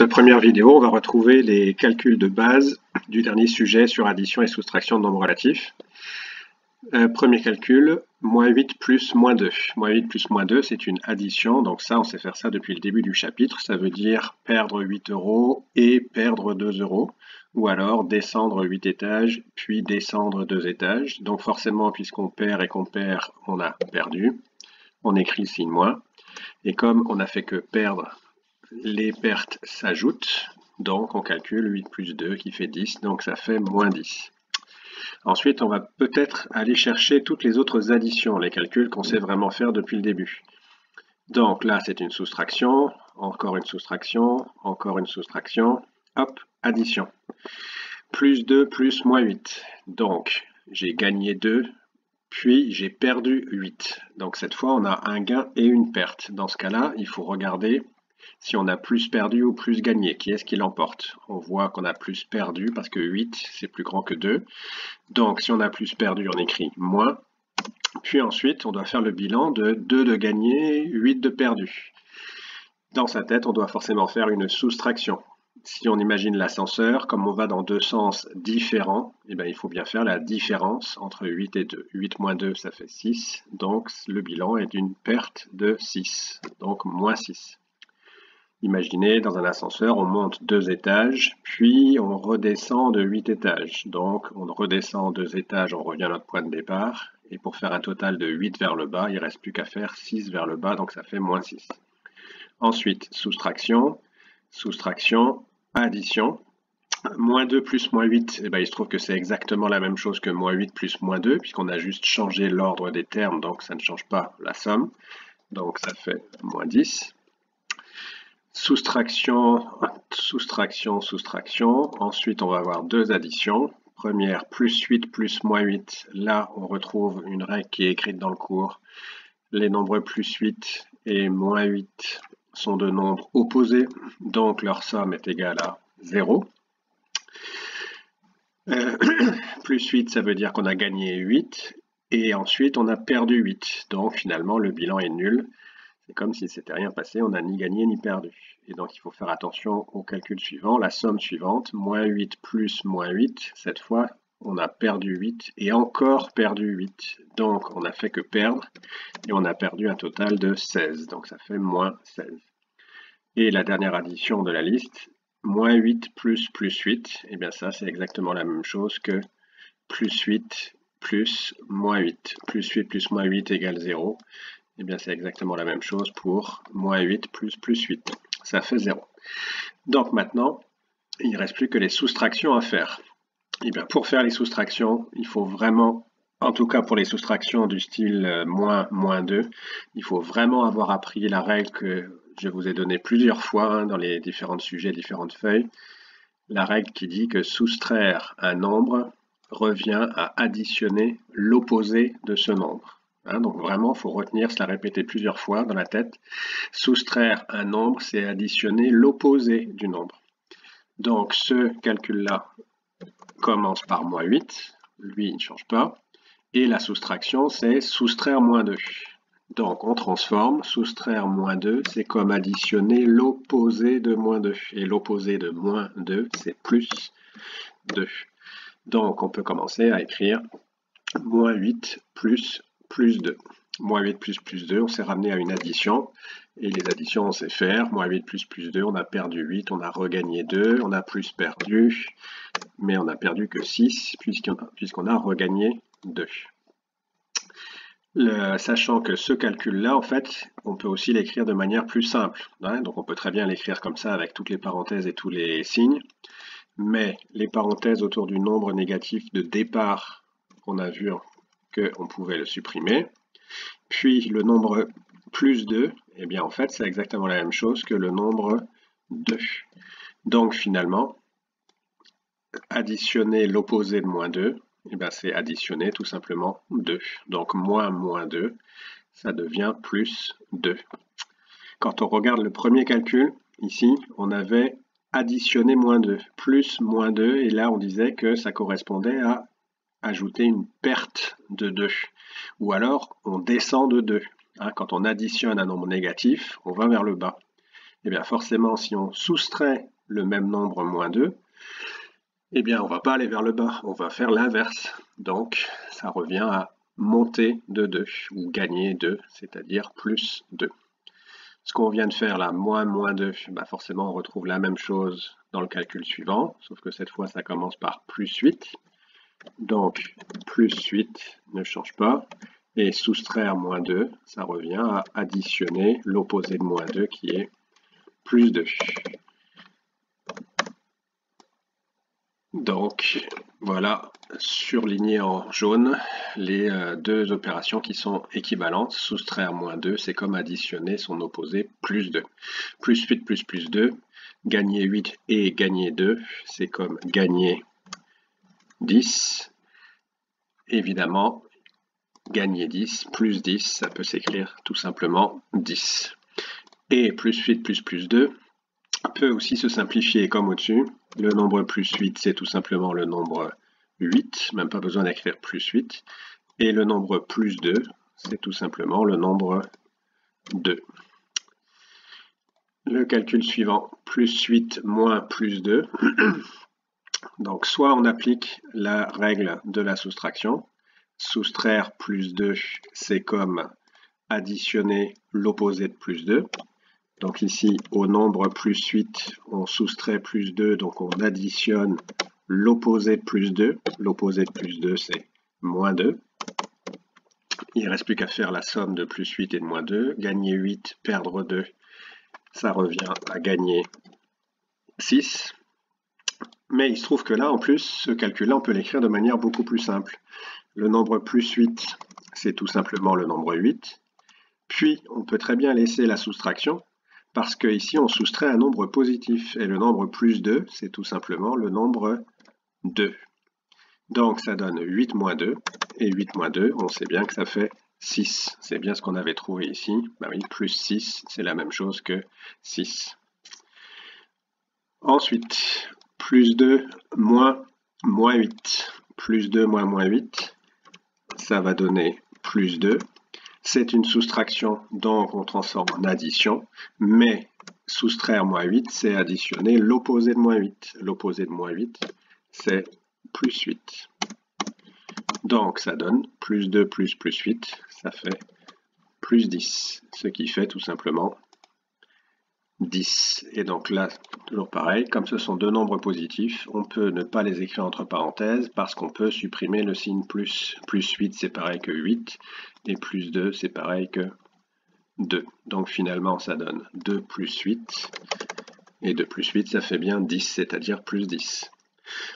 cette première vidéo, on va retrouver les calculs de base du dernier sujet sur addition et soustraction de nombres relatifs. Premier calcul, moins 8 plus moins 2. Moins 8 plus moins 2, c'est une addition, donc ça, on sait faire ça depuis le début du chapitre. Ça veut dire perdre 8 € et perdre 2 €, ou alors descendre 8 étages, puis descendre 2 étages. Donc forcément, puisqu'on perd et qu'on perd, on a perdu. On écrit le signe moins. Et comme on n'a fait que perdre, les pertes s'ajoutent, donc on calcule 8 plus 2 qui fait 10, donc ça fait moins 10. Ensuite, on va peut-être aller chercher toutes les autres additions, les calculs qu'on sait vraiment faire depuis le début. Donc là, c'est une soustraction, encore une soustraction, encore une soustraction, hop, addition. Plus 2 plus moins 8. Donc, j'ai gagné 2, puis j'ai perdu 8. Donc cette fois, on a un gain et une perte. Dans ce cas-là, il faut regarder si on a plus perdu ou plus gagné. Qui est-ce qui l'emporte? On voit qu'on a plus perdu parce que 8, c'est plus grand que 2. Donc si on a plus perdu, on écrit moins. Puis ensuite, on doit faire le bilan de 2 de gagné, 8 de perdu. Dans sa tête, on doit forcément faire une soustraction. Si on imagine l'ascenseur, comme on va dans deux sens différents, eh bien, il faut bien faire la différence entre 8 et 2. 8 moins 2, ça fait 6. Donc le bilan est d'une perte de 6. Donc moins 6. Imaginez, dans un ascenseur, on monte 2 étages, puis on redescend de 8 étages. Donc, on redescend 2 étages, on revient à notre point de départ. Et pour faire un total de 8 vers le bas, il ne reste plus qu'à faire 6 vers le bas, donc ça fait moins 6. Ensuite, soustraction, soustraction, addition. Moins 2 plus moins 8, eh bien, il se trouve que c'est exactement la même chose que moins 8 plus moins 2, puisqu'on a juste changé l'ordre des termes, donc ça ne change pas la somme. Donc, ça fait moins 10. Soustraction, soustraction, soustraction. Ensuite, on va avoir deux additions. Première, plus 8 plus moins 8. Là, on retrouve une règle qui est écrite dans le cours. Les nombres plus 8 et moins 8 sont de nombres opposés, donc leur somme est égale à 0. Plus 8, ça veut dire qu'on a gagné 8. Et ensuite, on a perdu 8. Donc, finalement, le bilan est nul. C'est comme s'il ne s'était rien passé, on n'a ni gagné ni perdu. Et donc il faut faire attention au calcul suivant, la somme suivante, moins 8 plus moins 8, cette fois on a perdu 8 et encore perdu 8. Donc on n'a fait que perdre et on a perdu un total de 16, donc ça fait moins 16. Et la dernière addition de la liste, moins 8 plus 8, et bien ça c'est exactement la même chose que plus 8 plus moins 8. Plus 8 plus moins 8 égale 0. Eh bien, c'est exactement la même chose pour moins 8 plus 8. Ça fait 0. Donc maintenant, il ne reste plus que les soustractions à faire. Eh bien, pour faire les soustractions, il faut vraiment, en tout cas pour les soustractions du style moins 2, il faut vraiment avoir appris la règle que je vous ai donnée plusieurs fois dans les différents sujets, différentes feuilles. La règle qui dit que soustraire un nombre revient à additionner l'opposé de ce nombre. Donc vraiment, il faut retenir, se la répéter plusieurs fois dans la tête. Soustraire un nombre, c'est additionner l'opposé du nombre. Donc ce calcul-là commence par moins 8. Lui, il ne change pas. Et la soustraction, c'est soustraire moins 2. Donc on transforme. Soustraire moins 2, c'est comme additionner l'opposé de moins 2. Et l'opposé de moins 2, c'est plus 2. Donc on peut commencer à écrire moins 8 plus 2. Moins 8 plus 2, on s'est ramené à une addition. Et les additions, on sait faire. Moins 8 plus 2, on a perdu 8, on a regagné 2, on a plus perdu, mais on n'a perdu que 6, puisqu'on a regagné 2. Sachant que ce calcul-là, en fait, on peut aussi l'écrire de manière plus simple. Donc on peut très bien l'écrire comme ça, avec toutes les parenthèses et tous les signes. Mais les parenthèses autour du nombre négatif de départ, on a vu qu'on pouvait le supprimer. Puis le nombre plus 2, eh bien en fait c'est exactement la même chose que le nombre 2. Donc finalement, additionner l'opposé de moins 2, eh bien c'est additionner tout simplement 2. Donc moins 2, ça devient plus 2. Quand on regarde le premier calcul, ici, on avait additionné moins 2, plus moins 2, et là on disait que ça correspondait à ajouter une perte de 2. Ou alors, on descend de 2. Quand on additionne un nombre négatif, on va vers le bas. Et bien forcément, si on soustrait le même nombre moins 2, eh bien on ne va pas aller vers le bas, on va faire l'inverse. Donc ça revient à monter de 2 ou gagner 2, c'est-à-dire plus 2. Ce qu'on vient de faire là, moins 2, bah forcément on retrouve la même chose dans le calcul suivant, sauf que cette fois ça commence par plus 8. Donc plus 8 ne change pas, et soustraire moins 2, ça revient à additionner l'opposé de moins 2 qui est plus 2. Donc voilà, surligné en jaune, les deux opérations qui sont équivalentes. Soustraire moins 2, c'est comme additionner son opposé plus 2. Plus 8 plus 2, gagner 8 et gagner 2, c'est comme gagner 10. Évidemment, gagner 10 plus 10, ça peut s'écrire tout simplement 10. Et plus 8 plus 2 peut aussi se simplifier comme au-dessus. Le nombre plus 8, c'est tout simplement le nombre 8, même pas besoin d'écrire plus 8. Et le nombre plus 2, c'est tout simplement le nombre 2. Le calcul suivant, plus 8 moins plus 2. Donc soit on applique la règle de la soustraction. Soustraire plus 2, c'est comme additionner l'opposé de plus 2. Donc ici, au nombre plus 8, on soustrait plus 2, donc on additionne l'opposé de plus 2. L'opposé de plus 2, c'est moins 2. Il ne reste plus qu'à faire la somme de plus 8 et de moins 2. Gagner 8, perdre 2, ça revient à gagner 6. Mais il se trouve que là, en plus, ce calcul-là, on peut l'écrire de manière beaucoup plus simple. Le nombre plus 8, c'est tout simplement le nombre 8. Puis, on peut très bien laisser la soustraction, parce qu'ici, on soustrait un nombre positif. Et le nombre plus 2, c'est tout simplement le nombre 2. Donc, ça donne 8 moins 2. Et 8 moins 2, on sait bien que ça fait 6. C'est bien ce qu'on avait trouvé ici. Ben oui, plus 6, c'est la même chose que 6. Ensuite, plus 2 moins 8. Plus 2 moins 8, ça va donner plus 2. C'est une soustraction, donc on transforme en addition, mais soustraire moins 8, c'est additionner l'opposé de moins 8. L'opposé de moins 8, c'est plus 8. Donc ça donne plus 2 plus 8, ça fait plus 10, ce qui fait tout simplement 10. Et donc là, toujours pareil, comme ce sont deux nombres positifs, on peut ne pas les écrire entre parenthèses parce qu'on peut supprimer le signe plus. Plus 8, c'est pareil que 8, et plus 2, c'est pareil que 2. Donc finalement, ça donne 2 plus 8, et 2 plus 8, ça fait bien 10, c'est-à-dire plus 10.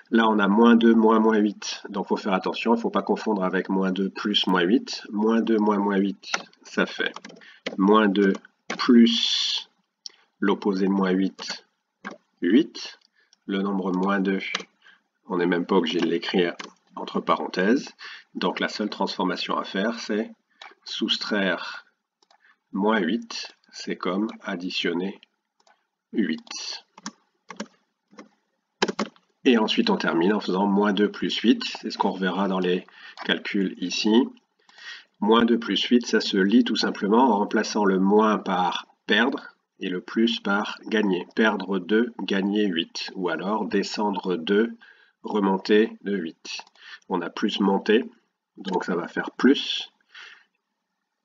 Là, on a moins 2 moins 8, donc il faut faire attention, il ne faut pas confondre avec moins 2 plus moins 8. Moins 2 moins 8, ça fait moins 2 plus l'opposé de moins 8, 8. Le nombre moins 2, on n'est même pas obligé de l'écrire entre parenthèses. Donc la seule transformation à faire, c'est soustraire moins 8, c'est comme additionner 8. Et ensuite on termine en faisant moins 2 plus 8, c'est ce qu'on reverra dans les calculs ici. Moins 2 plus 8, ça se lit tout simplement en remplaçant le moins par perdre, et le plus par gagner. Perdre 2, gagner 8. Ou alors descendre 2, remonter de 8. On a plus monté, donc ça va faire plus.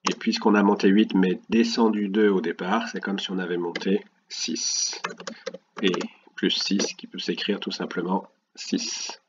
Et puisqu'on a monté 8 mais descendu 2 au départ, c'est comme si on avait monté 6. Et plus 6 qui peut s'écrire tout simplement 6.